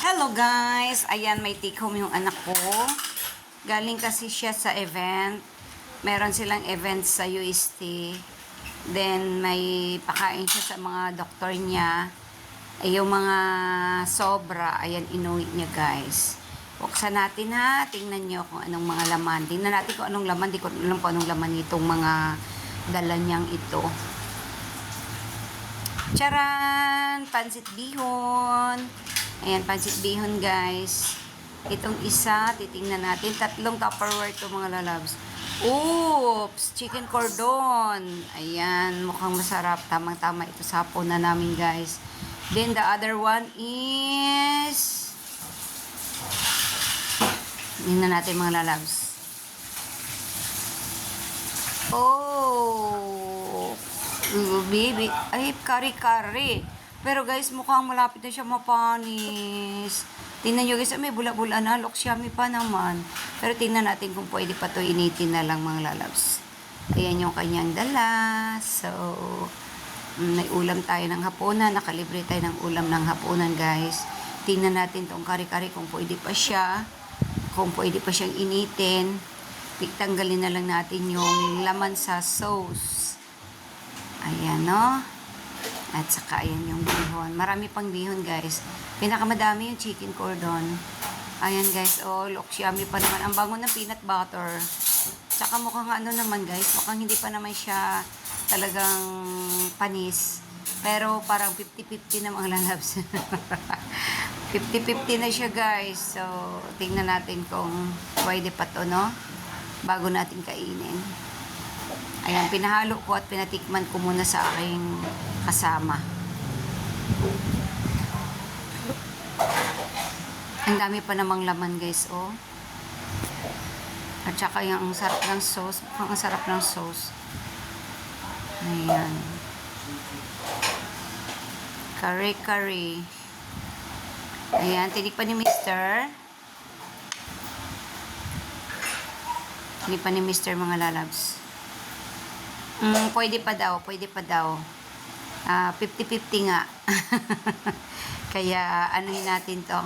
Hello guys! Ayan, may take home yung anak ko. Galing kasi siya sa event. Meron silang event sa UST. Then, may pakain siya sa mga doktor niya. Ay, yung mga sobra, ayan, inuwi niya guys. Buksan natin ha. Tingnan niyo kung anong mga laman. Tingnan natin kung anong laman. Di ko alam kung anong laman itong mga dala niyang ito. Charan! Pansit bihon. Ayan, pansit bihon guys. Itong isa, titingnan natin. Tatlong Tupperware ito mga lalabs. Oops! Chicken cordon. Ayan, mukhang masarap. Tamang-tama ito sa hapon na namin guys. Then the other one is... Tingnan natin mga lalabs. Oh! Baby. Ay, kari-kari. Pero guys, mukhang malapit na siya mapanis. Tingnan nyo guys, may bula-bula na. Loksyami pa naman. Pero tingnan natin kung pwede pa to initin na lang mga lalabs. Ayan yung kanyang dala. So, may ulam tayo ng hapunan. Nakalibre tayo ng ulam ng hapunan guys. Tingnan natin tong kari-kari kung pwede pa siya. Kung pwede pa siyang initin. Tanggalin na lang natin yung laman sa sauce. Ayan no. At saka ayan yung bihon. Marami pang bihon guys. Pinakamadami yung chicken cordon. Ayan guys. Oh, look, yummy pa naman. Ang bango ng peanut butter. Tsaka mukhang ano naman guys. Mukhang hindi pa naman siya talagang panis. Pero parang 50-50 na mga lalabs. 50-50 na siya guys. So, tingnan natin kung pwede pa to, no? Bago natin kainin. Ayan, pinahalo ko at pinatikman ko muna sa aking kasama. Ang dami pa namang laman guys, oh. At saka yung sarap ng sauce. Ang sarap ng sauce. Ayan. Kare-kare. Ayan, tinikpan ni Mr. Tinikpan ni Mr. mga lalabs. Pwede pa daw, pwede pa daw. 50-50 nga. Kaya, anuhin natin to.